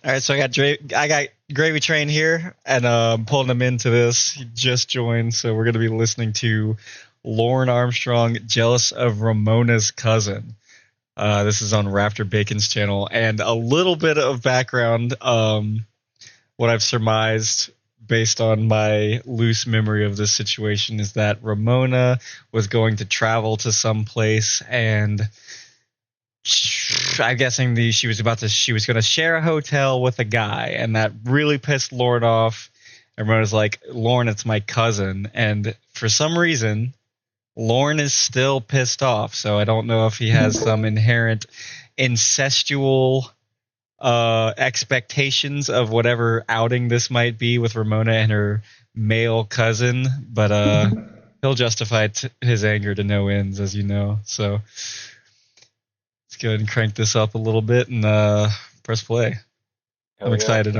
All right, so I got GravyTrain here, and I'm pulling him into this. He just joined, so we're going to be listening to Lorne Armstrong, "Jealous of Ramona's Cousin." This is on Raptor Bacon's channel, and a little bit of background. What I've surmised based on my loose memory of this situation is that Ramona was going to travel to some place, and I'm guessing she was going to share a hotel with a guy, and that really pissed Lorne off. And Ramona's like, "Lorne, it's my cousin," and for some reason, Lorne is still pissed off. So I don't know if he has some inherent incestual expectations of whatever outing this might be with Ramona and her male cousin, but he'll justify his anger to no ends, as you know. So let's go ahead and crank this up a little bit and press play. I'm excited.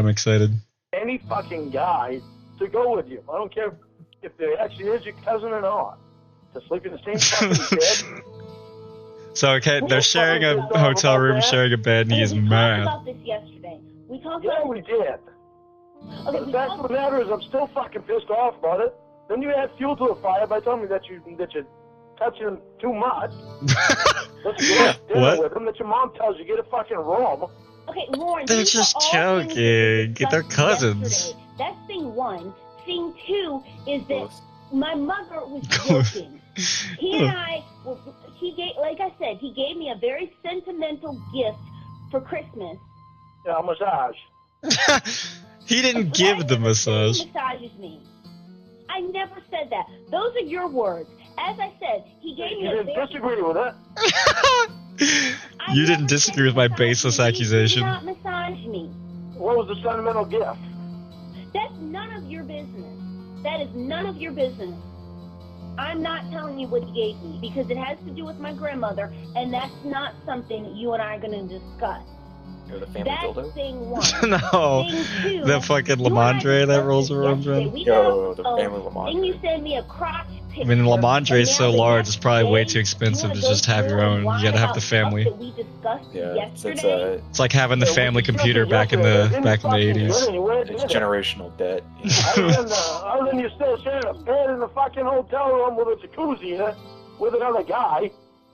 Any fucking guy to go with you. I don't care if they actually is your cousin or not. To sleep in the same fucking bed. So okay, they're sharing a hotel room, sharing a bed, and he is mad. We talked about this yesterday. We talked Yeah, about we did. Okay, The fact of the matter is, I'm still fucking pissed off about it. Then you add fuel to the fire by telling me that you're touching him too much. That you go to dinner with him. That your mom tells you get a fucking room. Okay, Lorne, They're just joking. They're cousins. Yesterday. That's thing one. Thing two is that my mother was joking. He and I, like I said, he gave me a very sentimental gift for Christmas. Yeah, a massage. He didn't give the massage. He massages me. I never said that. Those are your words. As I said, he gave me You didn't disagree with it. You didn't disagree with my baseless accusation. He did not massage me. What was the sentimental gift? That's none of your business. That is none of your business. I'm not telling you what he gave me because it has to do with my grandmother, and that's not something that you and I are going to discuss. Or the family That's dildo? thing one. No, Thing two, the fucking Lamondre that rolls around. Yo, the family Lamondre. Then you send me a crotch picture. I mean, Lamondre is so and now the large, next it's probably way day, too expensive to you wanna just go have your through own. and You whine gotta have the about stuff family. that we discussed yesterday. It's like having the family computer back in the 80s. It's generational debt. Other than you still sharing a bed in the fucking hotel room with a jacuzzi in it with another guy.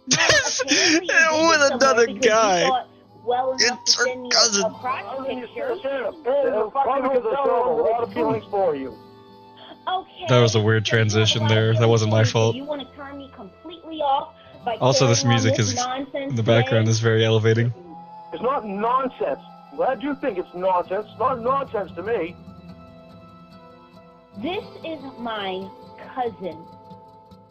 With another guy. Well enough It's to her send me cousin. a crotch Other than you picture. still sharing a bed in the fucking hotel room with a lot of feelings for you. Okay. That was a weird So you have transition a lot of there. That wasn't my feelings, so fault. You want to turn me completely off by Also, this carrying on music this is nonsense in the background today? is very elevating. It's not nonsense. I'm glad you think it's nonsense. It's not nonsense to me. This is my cousin.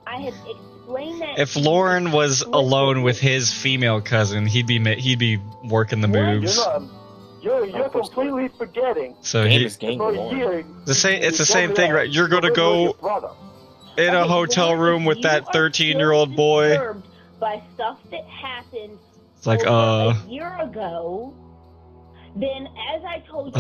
I have explained that. If Lorne was alone with his female cousin, he'd be working the moves. You're completely forgetting. So Game he, for Lorne. it's the same thing, right? You're gonna go in a hotel room with that 13-year-old boy. Disturbed by stuff that happened It's like, over a year ago. Then, as I told you,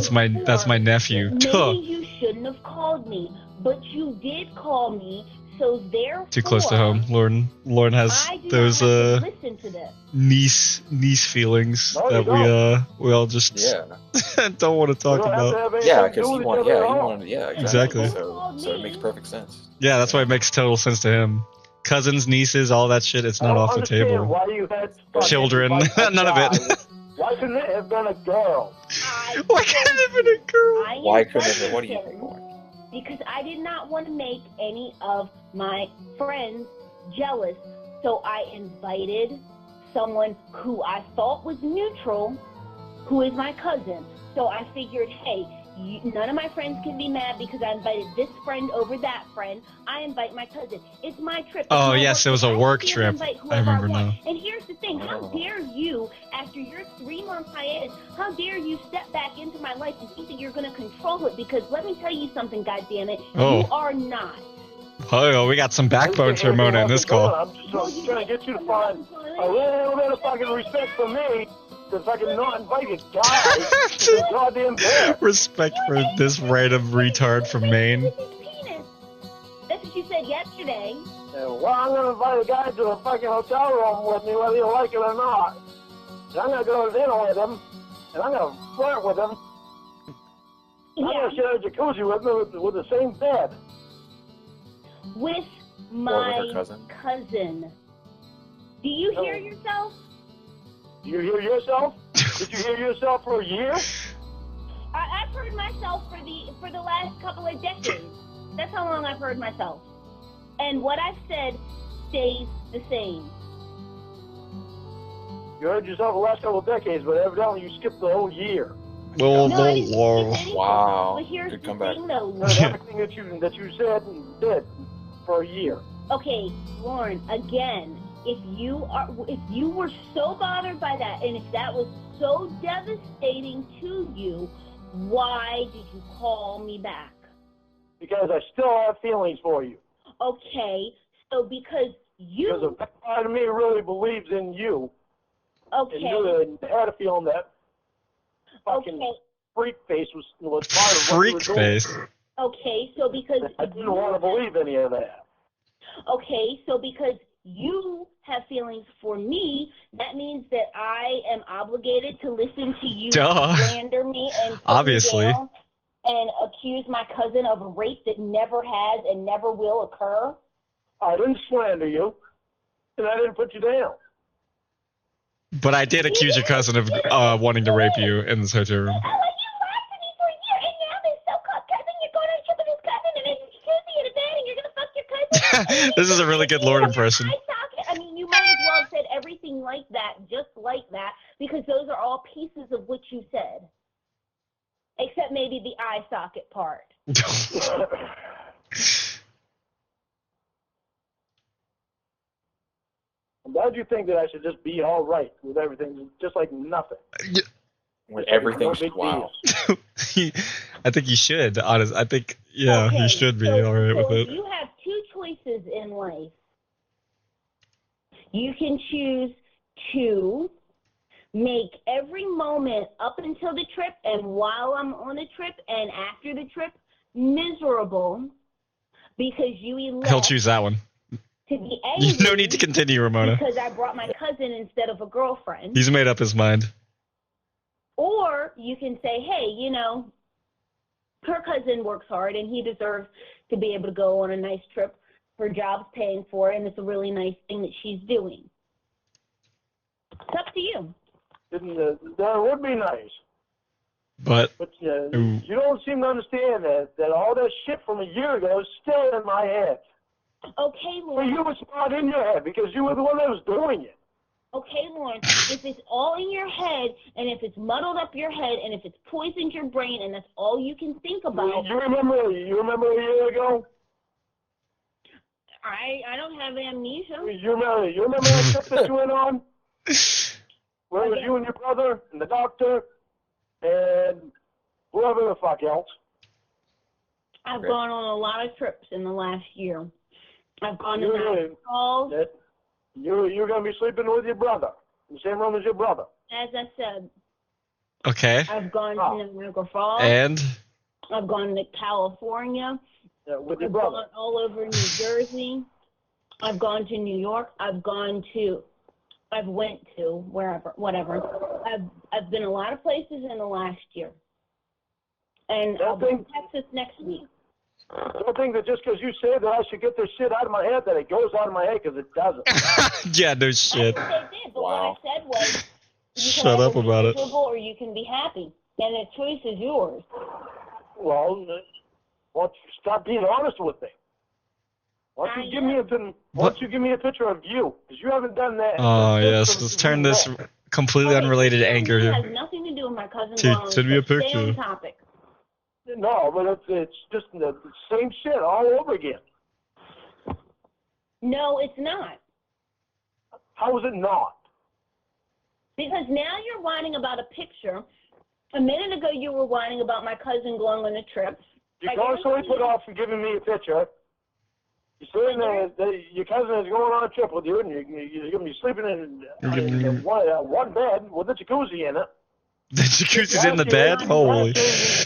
that's my nephew. maybe you shouldn't have called me, but you did call me. So therefore, Too close to home. Lorne has I do those not have to listen to this. niece feelings No, that you we all just don't want to talk about. Yeah, because you wanted, Exactly. So it makes perfect sense. Yeah, that's why it makes total sense to him. Cousins, nieces, all that shit, it's not off the table. Why you had Children, none of it. Why couldn't it have been a girl? Why couldn't it have been a girl? Why couldn't it have been? What do you think, Lorne? Because I did not want to make any of my friends jealous, so I invited someone who I thought was neutral, who is my cousin. So I figured, hey, none of my friends can be mad because I invited this friend over that friend. I invite my cousin. It's my trip. Oh, yes, it was a work trip. I remember now. And here's the thing. How dare you, after your 3-month hiatus, how dare you step back into my life and think that you're going to control it? Because let me tell you something, goddammit. Oh. You are not. Oh, we got some backbone to Ramona in this call. I'm just trying to get you to find a little bit of fucking respect for me. The fucking not invited guy. The goddamn bear. Respect for this random retard from Maine. That's what you said yesterday. Well, I'm going to invite a guy to a fucking hotel room with me, whether you like it or not. And I'm going to go to dinner with him, and I'm going to flirt with him, I share a jacuzzi with the same bed. With Or my with her cousin. cousin. Do you hear yourself? Do you hear yourself? Did you hear yourself for a year? I've heard myself for the last couple of decades. That's how long I've heard myself. And what I've said stays the same. You heard yourself the last couple of decades, but evidently you skipped the whole year. Whoa, No, I didn't skip whoa. anything. Wow. But here's Good the comeback. thing, though. You heard everything that you said and did for a year. Okay, Lorne, again, if you were so bothered by that, and if that was so devastating to you, why did you call me back? Because I still have feelings for you. Okay, so because Because a part of me really believes in you. Okay. And you had a feeling that fucking freak face was part of what you were Freak doing. face. Okay, so because I didn't want to believe any of that. Okay, so because you have feelings for me, that means that I am obligated to listen to you Duh. slander me and put Obviously. me down and accuse my cousin of a rape that never has and never will occur. I didn't slander you, and I didn't put you down. But I did accuse your cousin of wanting to rape you in this hotel room. I let you laugh at me for a year, and now this so-called cousin, you're going on a trip with his cousin, and it's Tuesday in a bed, and you're going to fuck your cousin. This is a really good Lord impression. I mean, you might as well have said everything like that, just like that, because those are all pieces of what you said. Except maybe the eye socket part. Why did you think that I should just be all right with everything, just like nothing? With everything. No big Wow. I think you should, honestly. I think, yeah, Okay, you should be so, all right with so it. you have two choices in life. You can choose to make every moment up until the trip and while I'm on the trip and after the trip miserable because you elect He'll choose that one. to be angry. No need to continue, Ramona. Because I brought my cousin instead of a girlfriend. He's made up his mind. Or you can say, hey, you know, her cousin works hard and he deserves to be able to go on a nice trip. Her job's paying for it, and it's a really nice thing that she's doing. It's up to you. That would be nice. But you don't seem to understand that all that shit from a year ago is still in my head. Okay, Well, Lorne. you was not in your head because you were the one that was doing it. Okay, Lorne, if it's all in your head, and if it's muddled up your head, and if it's poisoned your brain, and that's all you can think about. You remember a year ago? I don't have amnesia. You remember that trip that you went on? Where it was you and your brother and the doctor and whoever the fuck else? I've gone on a lot of trips in the last year. I've gone to Niagara Falls. You're going to be sleeping with your brother in the same room as your brother. As I said, okay. I've gone to Niagara Falls. And? I've gone to California. With your I've brother. gone all over New Jersey. I've gone to New York. I've went to wherever, whatever. I've been a lot of places in the last year. And I'll be in Texas next week. Don't think that just because you say that I should get this shit out of my head that it goes out of my head, because it doesn't. Yeah, no shit. I didn't say it did, but what I said was you can Shut up either be about it. miserable or you can be happy. And the choice is yours. Well, why don't you stop being honest with me? Why don't you give me a picture of you? Because you haven't done that. Oh, yes. Let's turn this completely unrelated anger It here. has nothing to do with my cousin Dude, going on send me a trip. Stay picture. on topic. No, but it's just the same shit all over again. No, it's not. How is it not? Because now you're whining about a picture. A minute ago you were whining about my cousin going on a trip. You constantly put off from giving me a picture. You're saying that your cousin is going on a trip with you, and you're going to be sleeping in one bed with a jacuzzi in it. The jacuzzi's in the bed? Holy.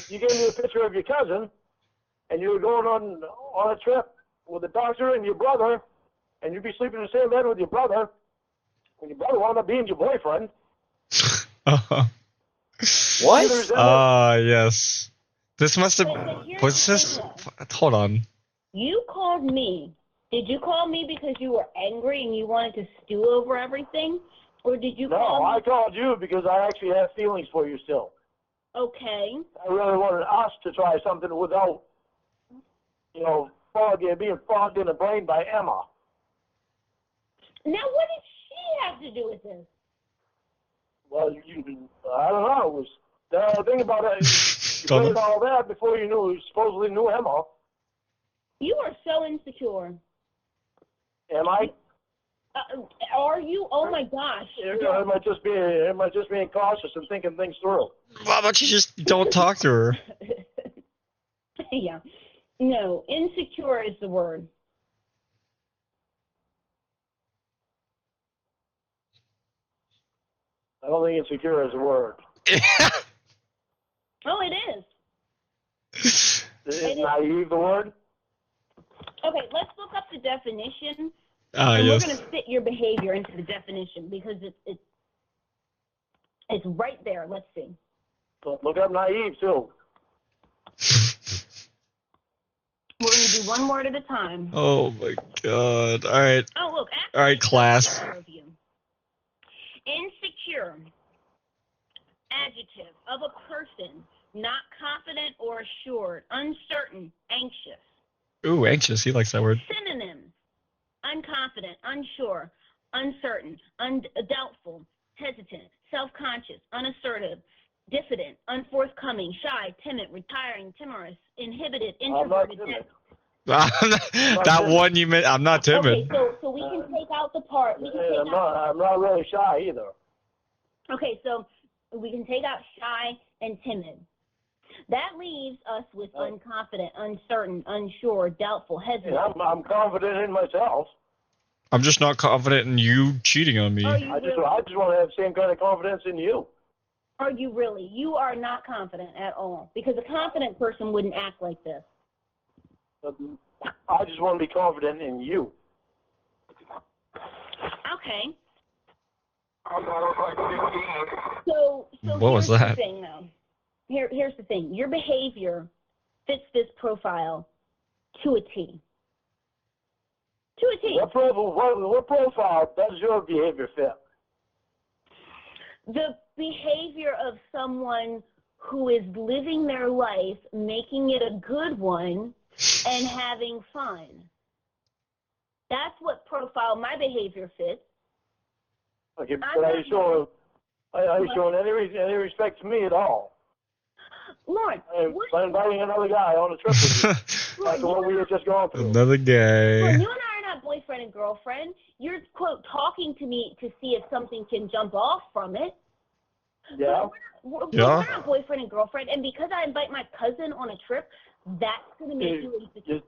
You gave me a picture of your cousin, and you were going on a trip with the doctor and your brother, and you'd be sleeping in the same bed with your brother, and your brother wound up being your boyfriend. What? Ah, yes. This must have. Was this? Hold on. You called me. Did you call me because you were angry and you wanted to stew over everything? Or did you call me? No, I called you because I actually have feelings for you still. Okay. I really wanted us to try something without, being fogged in the brain by Emma. Now, what did she have to do with this? Well, I don't know. It was the thing about it. You played all that before you supposedly knew Emma. You are so insecure. Am I? Are you? Oh my gosh. Am I just being cautious and thinking things through? Why don't you just don't talk to her? Yeah. No, insecure is the word. I don't think insecure is a word. Oh, it is. Is naive the word? Okay, let's look up the definition. And we're going to fit your behavior into the definition because it's right there. Let's see. Look up naive, too. We're going to do one word at a time. Oh, my God. All right. Oh, look. All right, class. Insecure. Adjective of a person not confident or assured, uncertain, anxious. Ooh, anxious. He likes that word. Synonyms: unconfident, unsure, uncertain, doubtful, hesitant, self-conscious, unassertive, diffident, unforthcoming, shy, timid, retiring, timorous, inhibited, introverted. That one you meant. I'm not timid. Okay, so we can take out the part. I'm not really shy either. Okay, so we can take out shy and timid. That leaves us with unconfident, uncertain, unsure, doubtful, hesitant. Yeah, I'm confident in myself. I'm just not confident in you cheating on me. I just want to have the same kind of confidence in you. Are you really? You are not confident at all. Because a confident person wouldn't act like this. I just want to be confident in you. Okay. So what was that? The thing, though. Here's the thing. Your behavior fits this profile to a T. To a T. What profile does your behavior fit? The behavior of someone who is living their life, making it a good one, and having fun. That's what profile my behavior fits. Okay, but are you showing any respect to me at all? Lorne, I'm inviting another guy on a trip with you. After what we were just going through. Another guy. Lorne, you and I are not boyfriend and girlfriend. You're, quote, talking to me to see if something can jump off from it. Yeah. We're not boyfriend and girlfriend, and because I invite my cousin on a trip, that's going to make you insecure.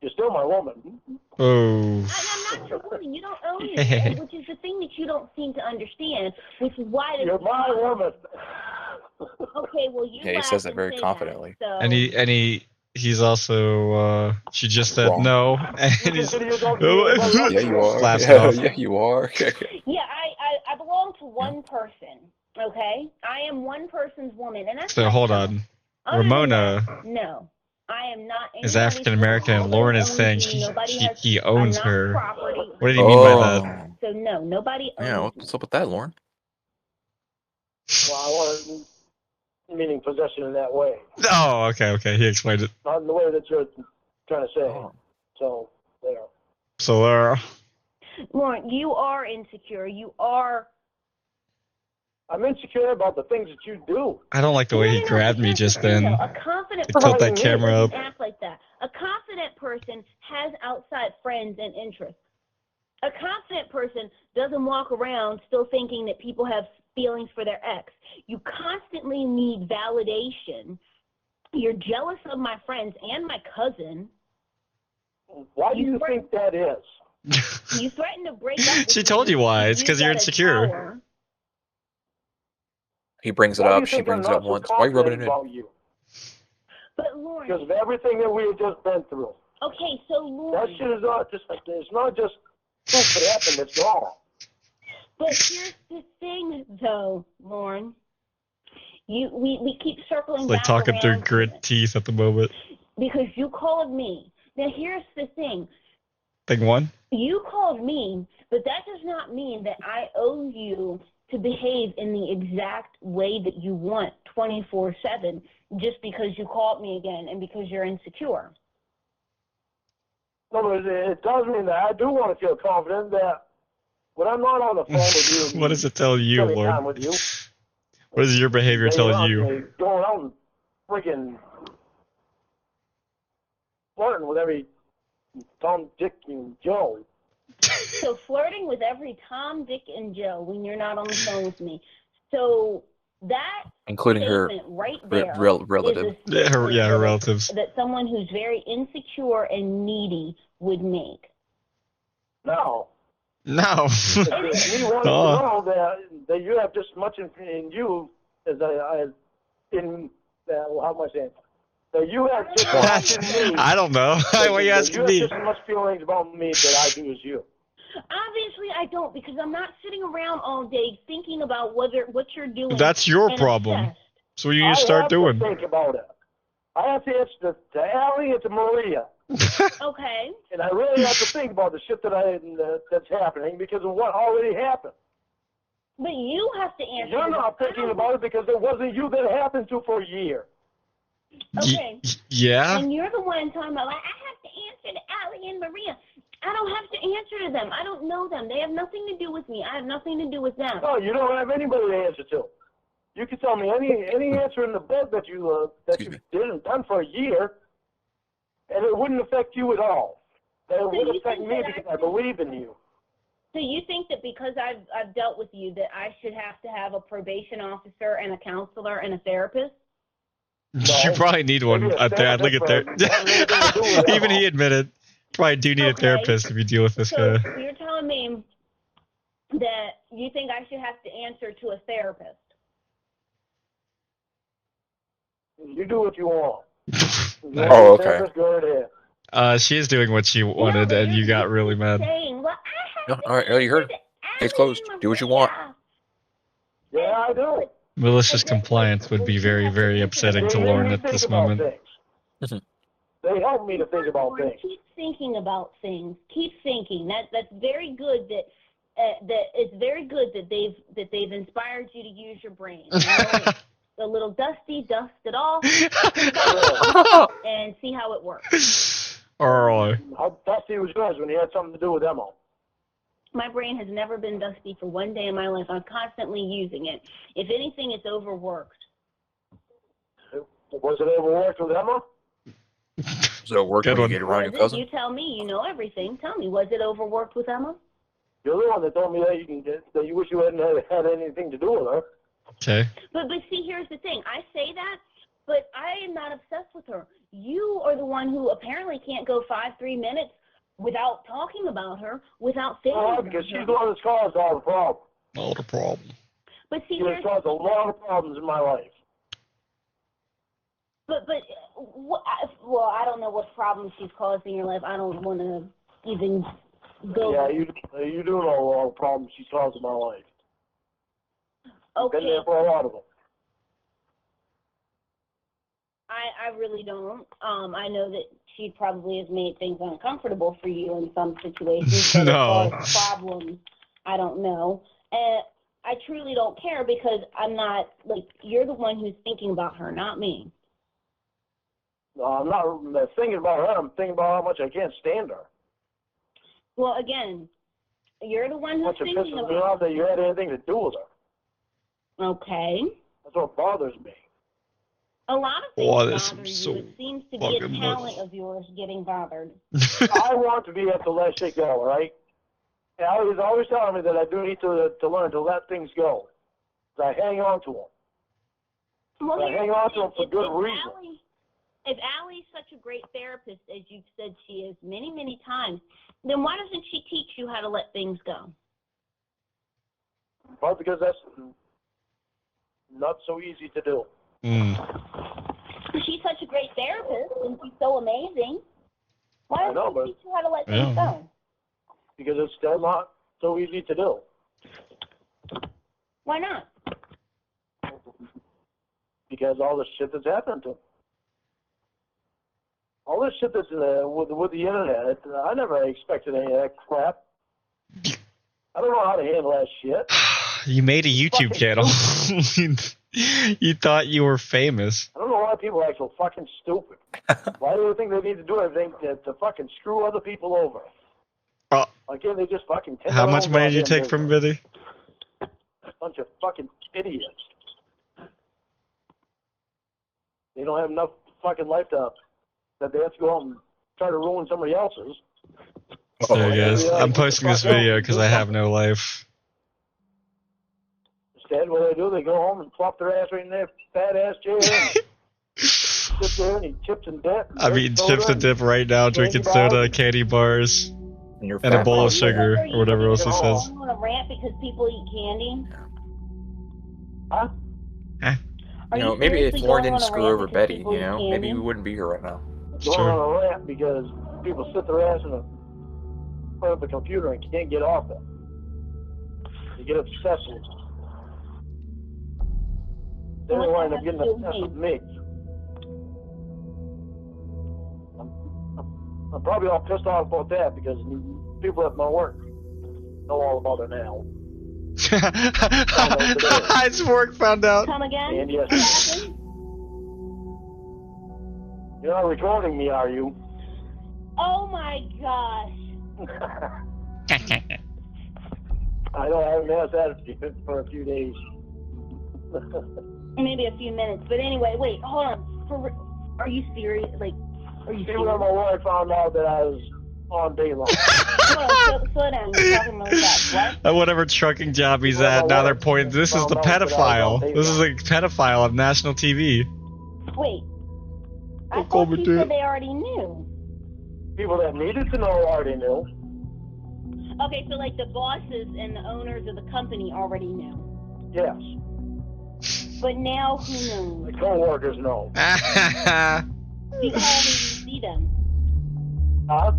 You're still my woman. Oh. I'm not your woman. You don't own me, which is the thing that you don't seem to understand, which is why... You're my woman. Okay, well, you he says it very confidently. That, so. And he's also, she just said wrong. No, and he's... Yeah, you are. Slaps it off. Yeah, you are. Yeah, I belong to one person, okay? I am one person's woman, and that's... So, hold on. Ramona... No. I am not is African American, and Lauren is saying he owns her. Property. What did he mean by that? So no, nobody owns. Yeah, what's up with that, Lauren? Well, I wasn't meaning possession in that way. Oh, okay. He explained it. Not in the way that you're trying to say. Oh. So there. So Lauren, you are insecure. You are. I'm insecure about the things that you do. I don't like the way he grabbed me just then. A confident He tilt that person camera up. doesn't act like that. A confident person has outside friends and interests. A confident person doesn't walk around still thinking that people have feelings for their ex. You constantly need validation. You're jealous of my friends and my cousin. Why do you think that is? You threaten to break up with She told you why. It's because you're insecure. Tower. He brings it up. She brings it up once. Why are you rubbing it in? You? But Lauren, because of everything that we have just been through. Okay, so Lauren, that shit is not just like it's not just proof that happened. It's gone. But here's the thing, though, Lauren. We keep circling It's like back talking through around grit teeth at the moment. because you called me. Now here's the thing. Thing one? You called me, but that does not mean that I owe you to behave in the exact way that you want 24/7 just because you called me again and because you're insecure. No, but it does mean that I do want to feel confident that when I'm not on the phone with you, What does it tell you, spending Lord? time with you, What does your behavior that tell you're not, you? going out and freaking flirting with every Tom, Dick, and Joe. So flirting with every Tom, Dick, and Joe when you're not on the phone with me. So that including her right there relative. Her relatives. That someone who's very insecure and needy would make. No. No. Me wanting to know that you have just as much in you as in how am I saying? That you have just as much in me. I don't know. Why are you asking me? You have just as much feelings about me that I do as you. Obviously, I don't, because I'm not sitting around all day thinking about what you're doing. That's your problem. Obsessed. So what you need to start doing. I have to think about it. I have to answer to Allie and to Maria. Okay. And I really have to think about the shit that's happening because of what already happened. But you have to answer. You're not thinking about it because it wasn't you that it happened to for a year. Okay. Yeah? And you're the one talking about, like, I have to answer to Allie and Maria. I don't have to answer to them. I don't know them. They have nothing to do with me. I have nothing to do with them. No, you don't have anybody to answer to. You can tell me any answer in the book that you didn't done for a year, and it wouldn't affect you at all. It would affect me because I believe in you. So you think that because I've dealt with you that I should have to have a probation officer and a counselor and a therapist? No, you probably need one. Look at there. Even he admitted. Probably do need a therapist if you deal with this guy. So you're telling me that you think I should have to answer to a therapist? You do what you want. Oh, okay. Go ahead. She is doing what she wanted, and you got really mad. Saying, well, No, all right, you heard. Case closed. Do what you want. Yeah, I do. Malicious compliance would be very, very upsetting to Lorne at this moment. They help me to think about things. Keep thinking about things. Keep thinking. That's very good. That it's very good that they've inspired you to use your brain. A little dusty, dust it off, and see how it works. All right. How dusty was yours when you had something to do with Emma? My brain has never been dusty for one day in my life. I'm constantly using it. If anything, it's overworked. Was it overworked with Emma? So work when you get around your cousin? You tell me. You know everything. Tell me, was it overworked with Emma? You're the one that told me that you wish you hadn't had anything to do with her. Okay. But see, here's the thing. I say that, but I am not obsessed with her. You are the one who apparently can't go 3 minutes without talking about her, without thinking about her. Because she's the one that's caused all the problems. All the problem. But see, she's caused a lot of problems in my life. Well, I don't know what problems she's caused in your life. I don't want to even go. Yeah, you do know all the problems she's caused in my life. Okay. Been there for a lot of them. I really don't. I know that she probably has made things uncomfortable for you in some situations. No. As far as problems, I don't know. And I truly don't care because I'm not, like, you're the one who's thinking about her, not me. I'm not thinking about her. I'm thinking about how much I can't stand her. Well, again, you're the one who's thinking about her. It pisses me off that you had anything to do with her. Okay. That's what bothers me. A lot of things bother you. It seems to be a talent of yours getting bothered. I want to be able to let shit go, all right? Allie's always telling me that I do need to learn to let things go. So I hang on to them. Well, I hang on to them for good reason. If Allie's such a great therapist, as you've said she is many, many times, then why doesn't she teach you how to let things go? Well, because that's not so easy to do. She's such a great therapist, and she's so amazing. Why doesn't she teach you how to let things go? Because it's still not so easy to do. Why not? because all this shit that's happened to them. All this shit that's with the internet, I never expected any of that crap. I don't know how to handle that shit. You made a YouTube channel. You thought you were famous. I don't know why people act so fucking stupid. Why do they think they need to do everything to fucking screw other people over? Why can't they just fucking... How much money did you take from Biddy? Bunch of fucking idiots. They don't have enough fucking life that they have to go out and try to ruin somebody else's. There guys. I'm posting this video because I have no life. Instead, what they do, they go home and plop their ass right in their fat ass chair and sit there and eat chips and dip. I'm eating chips and dip right now, drinking soda, candy bars, and a bowl of sugar, or whatever else he says. You want to rant because people eat candy? Huh? You know, maybe if Lorne didn't screw over Betty, you know, maybe we wouldn't be here right now. Going on a rant because people sit their ass in front of the computer and can't get off it. They get obsessed with it. Then they wind up getting obsessed with me. I'm probably all pissed off about that because people at my work know all about it now. His work found out. Come again? And yes. You're not recording me, are you? Oh my gosh. I know I haven't asked that for a few days. Maybe a few minutes. But anyway, wait, hold on. Are you serious? Like, are you serious? People at my work found out that I was on day long. Slow down. You're talking really fast. What? At whatever trucking job he's at, now they're pointing, this is the pedophile. This is a pedophile on national TV. Wait. I thought you said they already knew. People that needed to know already knew. Okay, so like the bosses and the owners of the company already knew. Yes. But now who knows? The co-workers know. How often do you see them? Huh?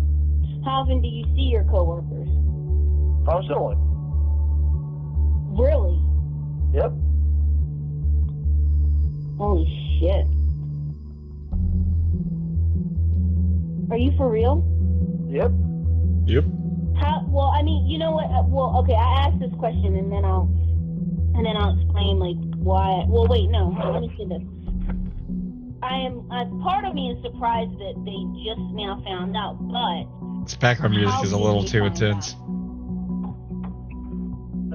How often do you see your co-workers? Constantly. Really? Yep. Holy shit. Are you for real? Yep. Yep. Well, I mean, you know what? Well, okay, I asked this question and then I'll explain like why. Well, wait, no. Let me say this. Part of me is surprised that they just now found out, but This background music is a little too intense. I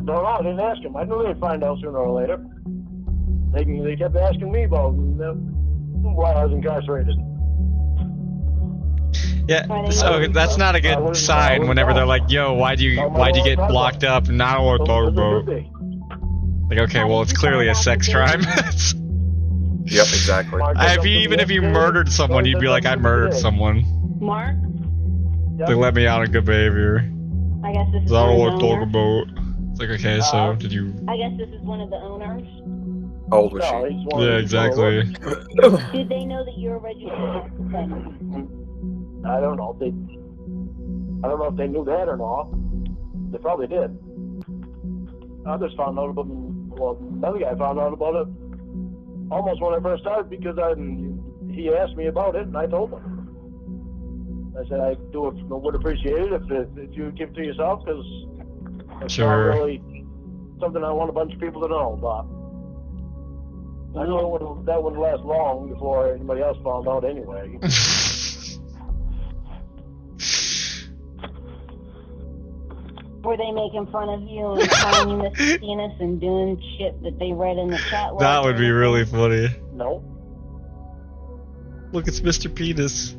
don't know. I didn't ask them. I knew they'd find out sooner or later. They kept asking me about why I was incarcerated. Yeah, so that's not a good sign whenever they're like, yo, why'd you get locked up? And I don't want to talk about. Like, okay, well, it's clearly a sex crime. Yep, exactly. Even if you murdered someone, you'd be like, I murdered someone. Mark? They let me out on good behavior. I guess this is I don't one want of to the talk owners. about. It's like, okay, so did you? I guess this is one of the owners. How old was she? Yeah, exactly. Did they know that you're a registered sex offender? I don't know. I don't know if they knew that or not. They probably did. Others found out about it. Well, another guy found out about it almost when I first started because he asked me about it and I told him. I said I would appreciate it if you would keep it to yourself because it's not really something I want a bunch of people to know. But I know that wouldn't last long before anybody else found out anyway. Were they making fun of you and calling you Mr. Penis and doing shit that they read in the chat? That would be really funny. No. Look, it's Mr. Penis.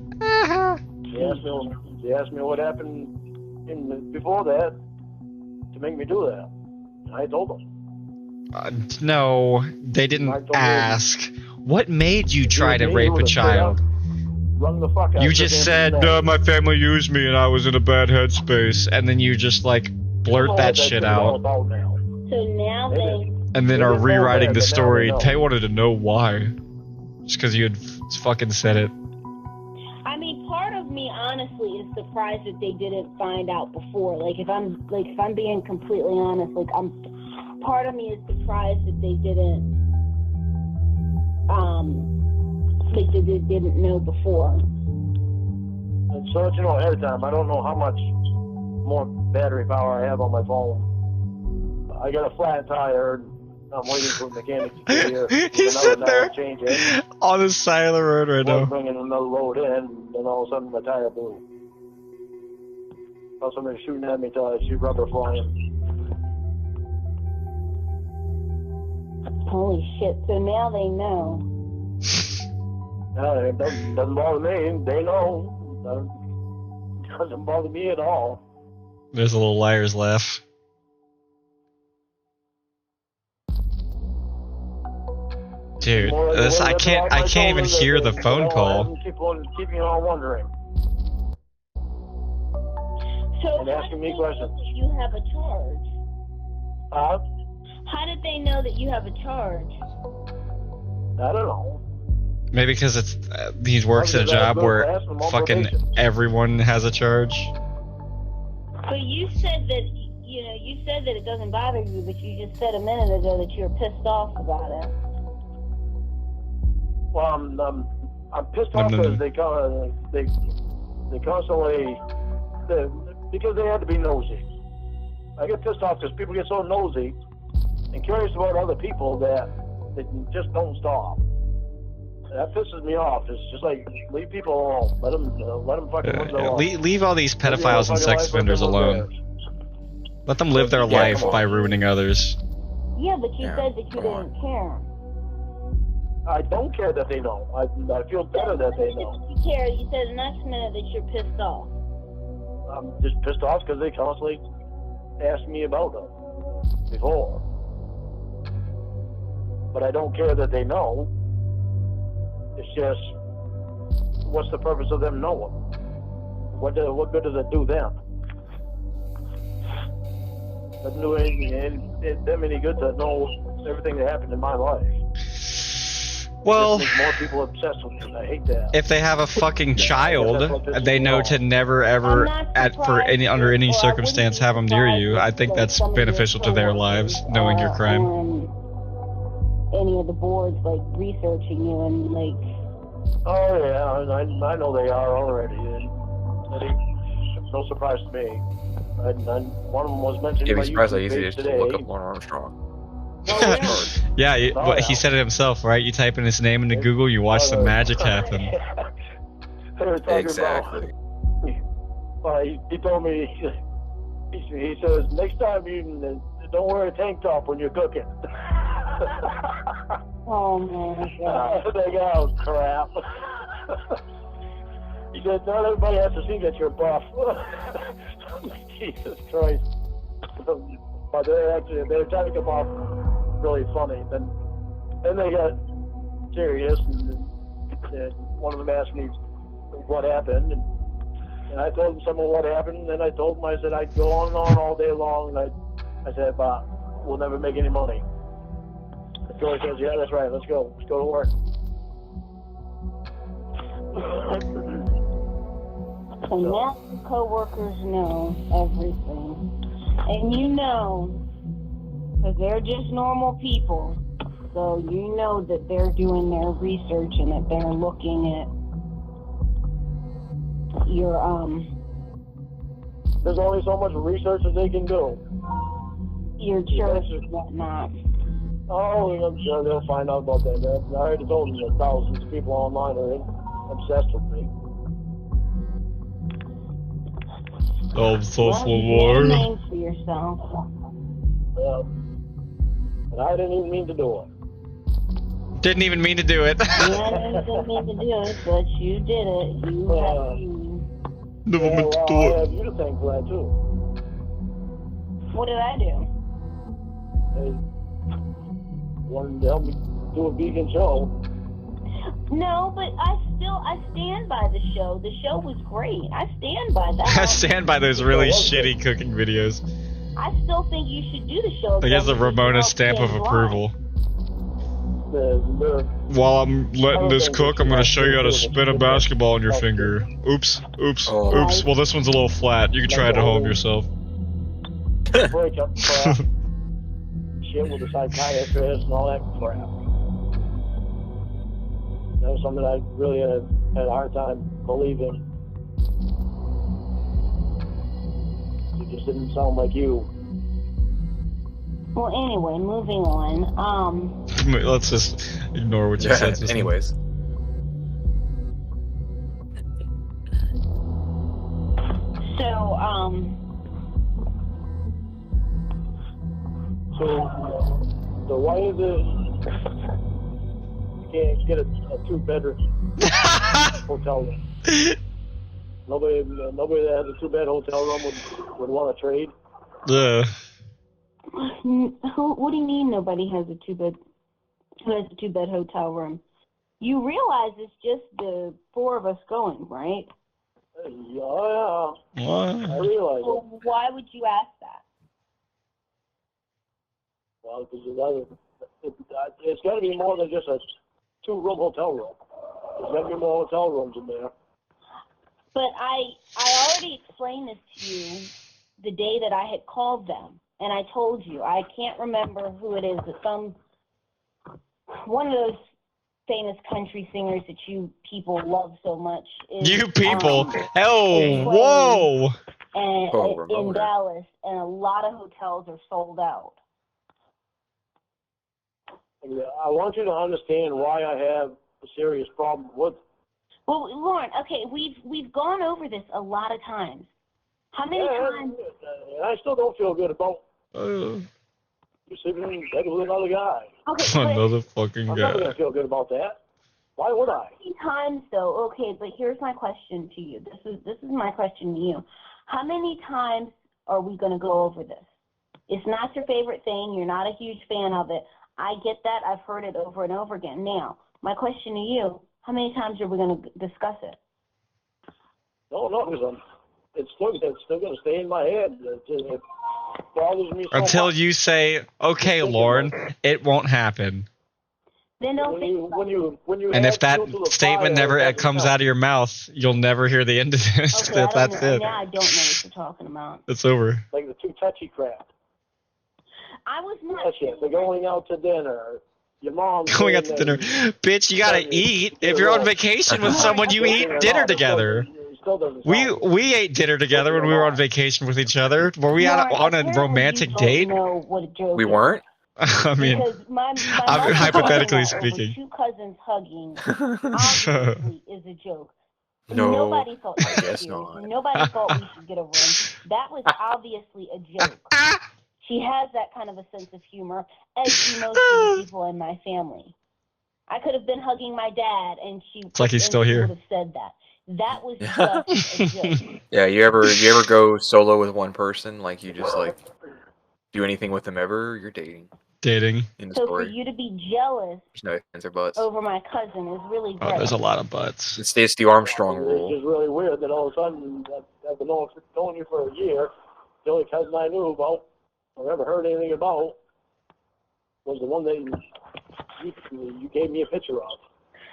She asked me what happened before that to make me do that. And I told them. No, they didn't ask. What made you try to rape a child? Rung the fuck out. You just said, my family used me and I was in a bad headspace, and then you just like blurt that shit out. So now they... And then are rewriting the story. They wanted to know why. Just because you had fucking said it. I mean, part of me honestly is surprised that they didn't find out before. Like if I'm being completely honest, part of me is surprised that they didn't. that they didn't know before. So that you know ahead of time, I don't know how much more battery power I have on my phone. I got a flat tire, and I'm waiting for the mechanic to get here. He's sitting there change it. on the side of the road right now. Bringing another load in, and then all of a sudden my tire blew. Somebody's shooting at me till I see rubber flying. Holy shit, so now they know. It doesn't bother me, they know. Doesn't bother me at all. There's a little liar's laugh. Dude, this I can't even hear the phone call. Keeping on wondering. So and asking me questions. You have a charge. Huh? How did they know that you have a charge? I don't know. Maybe because it's he works at a job where fucking everyone has a charge. But you said that you said that it doesn't bother you, but you just said a minute ago that you were pissed off about it. Well, I'm pissed off because they constantly because they had to be nosy. I get pissed off because people get so nosy and curious about other people that they just don't stop. That pisses me off. It's just like, leave people alone. Let them fucking live their life. Leave all these pedophiles and sex offenders alone. Let them live their life by ruining others. Yeah, but you said that you didn't care. I don't care that they know. I feel better that they know. You care. You said the next minute that you're pissed off. I'm just pissed off because they constantly ask me about them before. But I don't care that they know. It's just, what's the purpose of them knowing? What good does it do them? Doesn't do them any good to know everything that happened in my life. Well, more people obsessed with it. I hate that. If they have a fucking child, they know to never ever, under any circumstance, have them near you. I think that's beneficial to their lives, knowing your crime. Any of the boards like researching you and like. Oh yeah, I know they are already. It's no surprise to me. One of them was mentioned. You'd be surprised how easy it is to look up Lorne Armstrong. Yeah, he said it himself, right? You type in his name into Google, you watch some magic happen. Exactly. He told me, he says, next time you don't wear a tank top when you're cooking. Oh my God. I think, oh crap. He said, not everybody has to see that you're buff. Jesus Christ. But they're trying to come off really funny. Then they got serious, and one of them asked me what happened, and I told them some of what happened, and then I told them, I said, I'd go on and on all day long, and I said, we'll never make any money. And Joey says, yeah, that's right, let's go to work. So now co-workers know everything. And you know, because they're just normal people, so you know that they're doing their research and that they're looking at your, There's only so much research that they can do. Your church and whatnot. Oh, I'm sure they'll find out about that. I already told them that thousands of people online are obsessed with me. Well, name for yourself. Yeah. And I didn't even mean to do it. Didn't even mean to do it. Yeah, I didn't mean to do it, but you did it. You Never meant to do I it. have you to thank for that too. What did I do? They wanted to help me do a vegan show. No, but I stand by the show. The show was great. I stand by that. I stand by those really shitty cooking videos. I still think you should do the show. I guess the Ramona stamp of approval. While I'm letting this cook, I'm going to show you how to spin a basketball on your finger. Oops. Well, this one's a little flat. You can try it at home yourself. Break up shit with the psychiatrist and all that crap. That was something I really had a hard time believing. You just didn't sound like you. Well, anyway, moving on. Let's just ignore what you said. Just anyways. So why is it you can't get a 2-bedroom hotel room? Nobody that has a 2-bed hotel room would want to trade. What do you mean nobody has a 2-bed hotel room? You realize it's just the 4 of us going, right? Yeah. I realize it. Why would you ask that? Well, because it's got to be more than just a 2-room hotel room. There's got to be more hotel rooms in there. But I already explained this to you the day that I had called them, and I told you, I can't remember who it is, but one of those famous country singers that you people love so much. You people? Whoa! And in Dallas, and a lot of hotels are sold out. I want you to understand why I have a serious problem with it. Well, Lorne, okay, we've gone over this a lot of times. How many times? I still don't feel good about you sleeping in bed with another guy. Okay, another fucking guy. I'm never gonna feel good about that. Why would I? How many times though? Okay, but here's my question to you. This is my question to you. How many times are we gonna go over this? It's not your favorite thing. You're not a huge fan of it. I get that. I've heard it over and over again. Now, my question to you: how many times are we going to discuss it? No, because it's still going to stay in my head. It bothers me so until much. You say, "Okay, Lorne, it won't happen." Then don't when you and if that statement never comes out of your mouth, you'll never hear the end of this. Okay, That's it. Now I don't know what you're talking about. It's over. Like the too touchy crap. I was not. They're going out to dinner. Your mom going out to dinner. Bitch, you gotta eat. If you're on vacation with someone, you eat dinner together. We ate dinner together when we were on vacation with each other. Were we on a romantic date? We weren't? I mean, I'm hypothetically speaking. 2 cousins hugging obviously is a joke. No, nobody thought I guess not. Nobody thought we should get a room. That was obviously a joke. She has that kind of a sense of humor, as do most of the people in my family. I could have been hugging my dad, and it's like he's still here. Would have said that. That was just a joke. Yeah, you ever go solo with one person? Like you just like do anything with them ever? You're dating. In the so story. For you to be jealous there's no ifs or buts. over my cousin is really great. Oh, there's a lot of buts. It's the Armstrong rule. It's just really weird that all of a sudden, I've been knowing you for a year. The only cousin I knew about or ever heard anything about was the one that you gave me a picture of.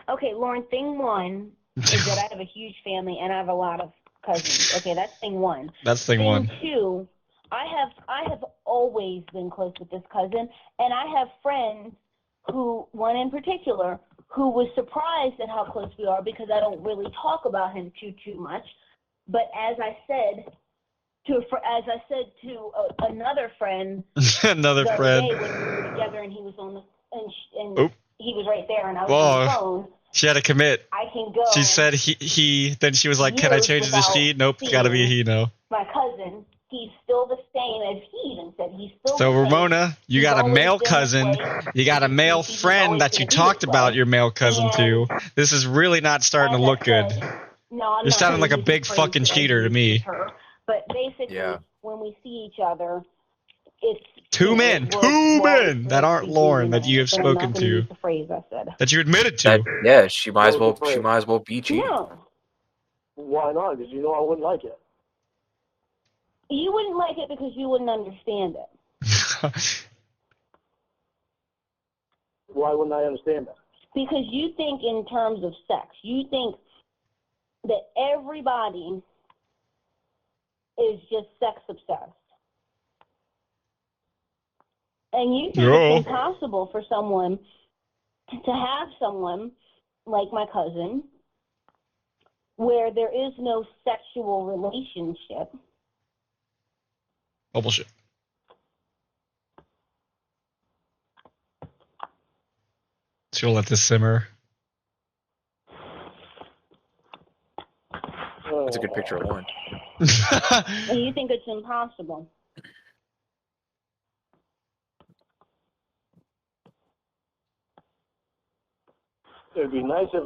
Okay, Lorne, thing one is that I have a huge family and I have a lot of cousins. Okay, that's thing one. That's thing one. Thing two, I have always been close with this cousin, and I have friends who, one in particular, who was surprised at how close we are because I don't really talk about him too much. But as I said to another friend, another the friend, other day when we were together and he was on the and he was right there and I was on the phone. She had to commit. I can go. She said he. Then she was like, "Can I change the she?" Nope, gotta be a he now. My cousin, he's still the same as he even said. He's still. So the Ramona, same. you got a male cousin, you got a male friend that you talked about your male cousin to. This is really not starting to look good. No, you're sounding like a big fucking cheater to me. But basically, when we see each other, it's two men that aren't Lorne that you have spoken to, the phrase I said. that you admitted to. Yeah, she might as well be cheating. No. Why not? Because I wouldn't like it. You wouldn't like it because you wouldn't understand it. Why wouldn't I understand that? Because you think in terms of sex. You think that everybody is just sex obsessed. And you think it's impossible for someone to have someone like my cousin, where there is no sexual relationship. Oh, bullshit. So you'll let this simmer. That's a good picture of Lorne. And you think it's impossible? It'd be nice if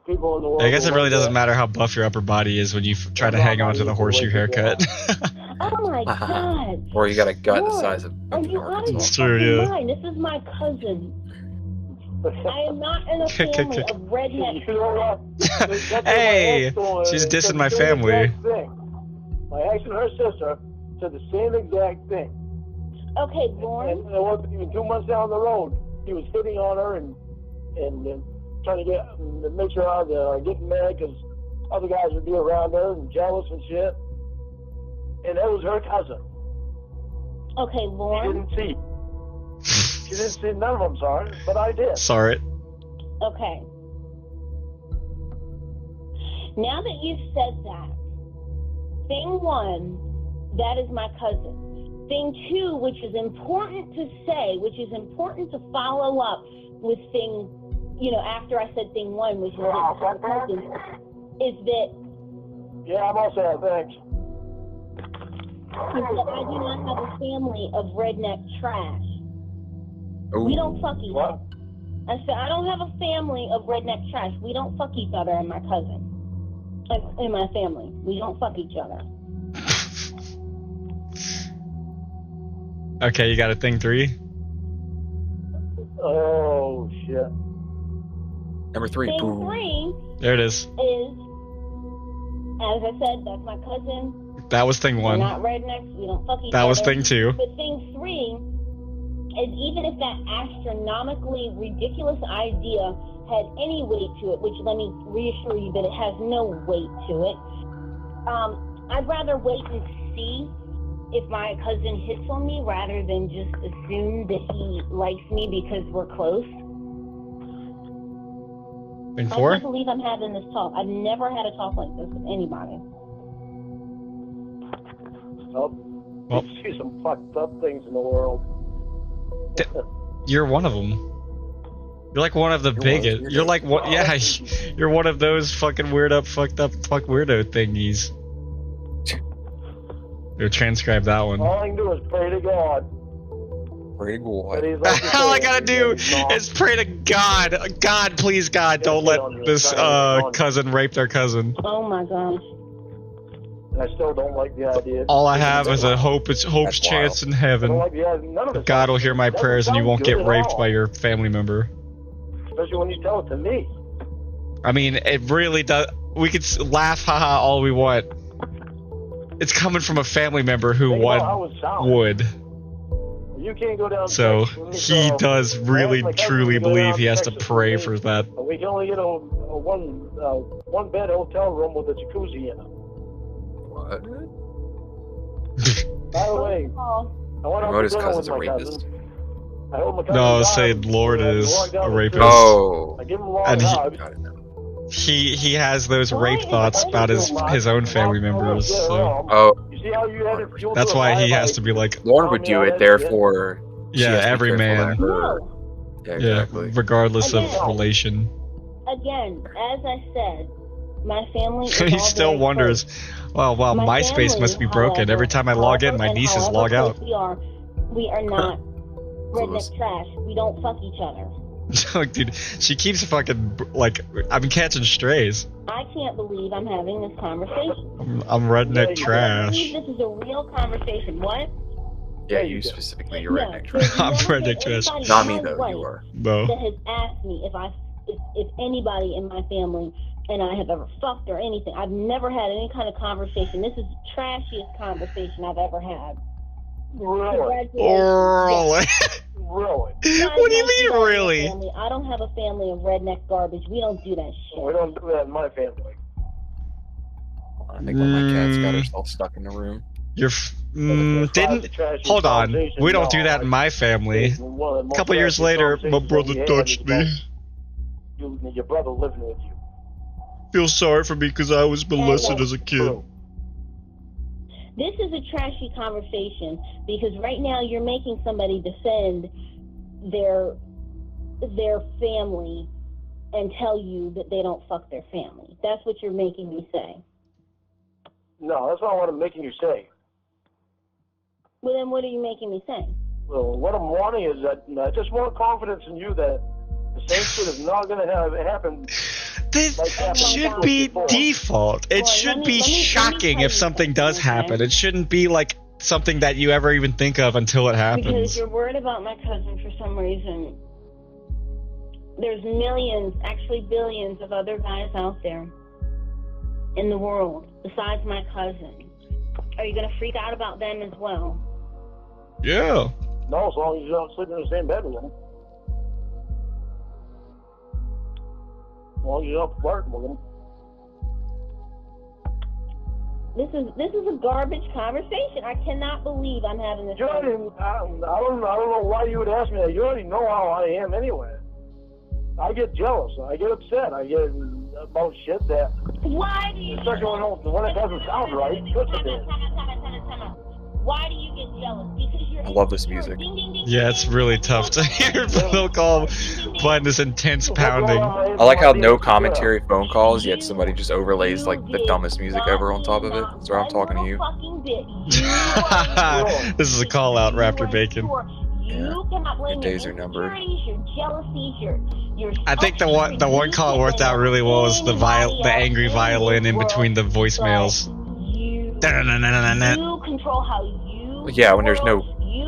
people in the world. I guess it really doesn't that. matter how buff your upper body is when you try to hang on to the horseshoe haircut. Oh my God! Or you got a gut the Lord, size of are you out of your It's true, fucking yeah. mind? This is my cousin. I am not in a family of rednecks. You know what? That's what my Hey, ex told me. she's Said dissing the my same family. exact thing. My ex and her sister said the same exact thing. Okay, And Lorne. it wasn't even 2 months down the road. He was hitting on her and trying to make sure I was getting mad because other guys would be around her and jealous and shit. And that was her cousin. Okay, She Lorne. didn't see. She didn't see none of them, sorry, but I did. Sorry. Okay. Now that you've said that, thing one, that is my cousin. Thing two, which is important to say, which is important to follow up with thing, after I said thing one, which is my cousin, is that Yeah, I'm all set, thanks. I do not have a family of redneck trash. Ooh. We don't fuck each What? other. I said, I don't have a family of redneck trash. We don't fuck each other and my cousin. In my family. We don't fuck each other. Okay, you got a thing 3? Oh, shit. Number 3. Thing Boom. three There it is. is, as I said, that's my cousin. That was thing We're 1. not rednecks. We don't fuck each That other. was thing 2. But thing three is, even if that astronomically ridiculous idea had any weight to it, which let me reassure you that it has no weight to it, I'd rather wait and see if my cousin hits on me rather than just assume that he likes me because we're close. Thing I 4? can't believe I'm having this talk. I've never had a talk like this with anybody. Well, you see some fucked up things in the world. You're one of them. You're like one of the biggest. You're like what? Yeah, you're one of those fucking weird up, fucked up, fuck weirdo thingies. Yo, transcribe that one. All I can do is pray to God. Pray to God. that he's like All I gotta do is pray to God. God, please, God, don't let this cousin rape their cousin. Oh my gosh. And I still don't like the idea. All I have is a hope's That's chance in I don't heaven. like the idea. None of it. God will hear my doesn't prayers and you sound won't good get at raped all. by your family member. Especially when you tell it to me. I mean, it really does. We could laugh, haha, all we want. It's coming from a family member who Think about how it sounds. would. You can't go down. So Texas with me, he so does really, my cousin truly can go believe down he has to Texas pray with for me, that. but we can only get a one bed hotel room with a jacuzzi in it. What? By the way, Oh, I went out Remote to his dinner cousin's with a my rapist. cousin. I hold my cousin No, down, say Lord we is walk down a the rapist. street. Oh. I give him a long And he- hug. Got it now. He has those Why rape is thoughts that about his own family members. So Oh, You see how you had it fueled that's to a why he fire has by to be like, Lorne would do it, therefore. she yeah, has to be every careful man. that her- no. Yeah, Yeah, exactly. regardless of Again. relation. Again, as I said, my family is He all still very wonders, close. wow, My MySpace family, must be broken. however, Every time I log in, my however, nieces and log however out. close we are not Close. redneck trash. We don't fuck each other. Like, dude, she keeps fucking, like, I'm catching strays. I can't believe I'm having this conversation. I'm redneck Yeah, I can't trash. believe this is a real conversation. What? Yeah, you specifically, you're No, redneck there's trash. I'm never redneck been trash. anybody Not in me my though, life you are. No. that has asked me if anybody in my family and I have ever fucked or anything. I've never had any kind of conversation. This is the trashiest conversation I've ever had. Really? Oh, Really? what do you mean, really? Family. I don't have a family of redneck garbage. We don't do that shit. We don't do that in my family. I think one of my cats got herself stuck in the room. You're didn't hold on. We don't do that in my family. A couple years later, my brother touched me. your brother living with you. Feel sorry for me because I was molested as a kid. True. This is a trashy conversation because right now you're making somebody defend their family and tell you that they don't fuck their family. That's what you're making me say. No, that's not what I'm making you say. Well, then what are you making me say? Well, what I'm wanting is that I just want confidence in you that the same shit is not going to happen. This should be default. It should be shocking if something does happen. It shouldn't be like something that you ever even think of until it happens. Because you're worried about my cousin for some reason. There's millions, actually billions of other guys out there in the world besides my cousin. Are you going to freak out about them as well? Yeah. No, as long as you don't sleep in the same bed with them. As long as you don't flirt with them. This is a garbage conversation. I cannot believe I'm having this. I don't know why you would ask me that. You already know how I am anyway. I get jealous. I get upset. I get about shit that. Why do you? Especially when it doesn't sound right. Why do you get jealous? Because I love this music. Yeah, it's really tough to hear phone call find this intense pounding. I like how no commentary phone calls, yet somebody just overlays like the dumbest music ever on top of it. That's why I'm talking to you. This is a call out, Raptor Bacon. Your days are numbered. I think the one call worked out really well was the angry violin in between the voicemails. You control how you. Yeah, when there's no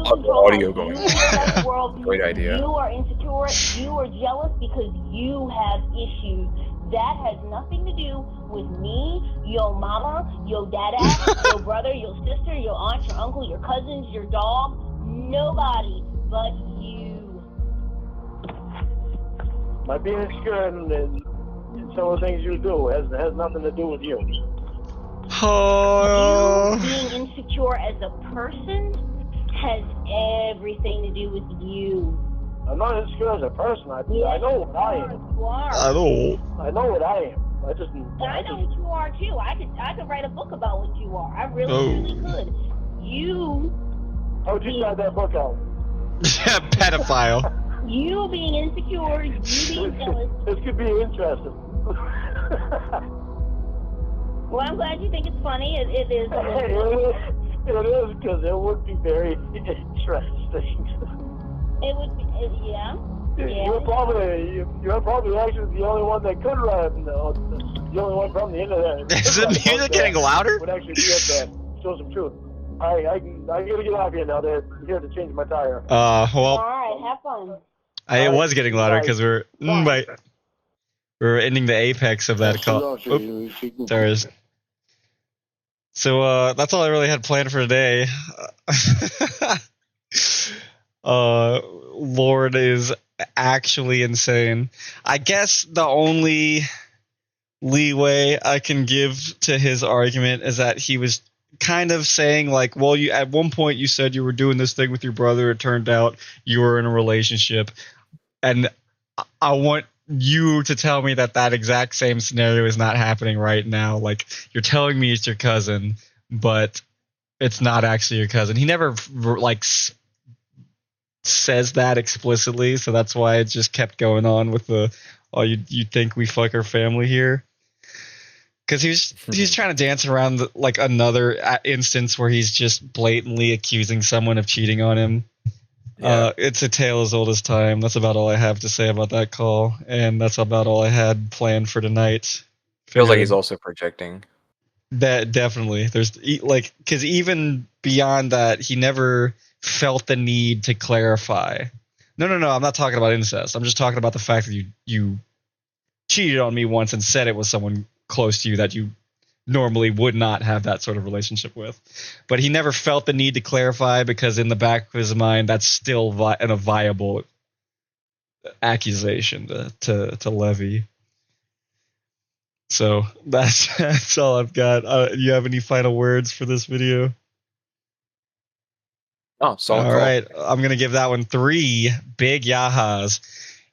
audio going on. Great idea. You are insecure. You are jealous because you have issues. That has nothing to do with me, your mama, your dada, your brother, your sister, your aunt, your uncle, your cousins, your dog. Nobody but you. My being insecure and some of the things you do has nothing to do with you. Oh. You being insecure as a person has everything to do with you. I'm not insecure as a person. I know what I am. You are. I know what I am. I know what you are too. I could write a book about what you are. I really could. You. How would you start that book out? Pedophile. You being insecure, you being jealous. This could be interesting. Well, I'm glad you think it's funny. It is. It is because it would be very interesting. It would be, yeah. You're probably actually the only one that could write, the only one from the internet. Is the music getting louder? Would actually be able to show some truth. I gotta get off here now. They're here to change my tire. Well. All right, have fun. It was getting louder because we're ending the apex of that call. There is. So that's all I really had planned for today. Lord is actually insane. I guess the only leeway I can give to his argument is that he was kind of saying like, well, you at one point you said you were doing this thing with your brother. It turned out you were in a relationship, and I want you to tell me that exact same scenario is not happening right now. Like, you're telling me it's your cousin, but it's not actually your cousin. He never like says that explicitly, so that's why it just kept going on with the you think we fuck our family here. Because he's trying to dance around like another instance where he's just blatantly accusing someone of cheating on him. Yeah. It's a tale as old as time. That's about all I have to say about that call, and that's about all I had planned for tonight. Feels like he's also projecting. That definitely. There's like, because even beyond that, he never felt the need to clarify. No. I'm not talking about incest. I'm just talking about the fact that you cheated on me once and said it was someone close to you that you normally would not have that sort of relationship with. But he never felt the need to clarify because in the back of his mind, that's still a viable accusation to levy. So that's all I've got. You have any final words for this video? Oh, solid all call. right. I'm going to give that one 3 big yahas.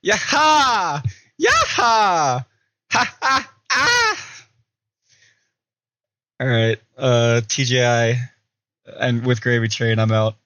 Yaha! Yaha! Ha ha ah! All right, TJI, and with Gravy Train, I'm out.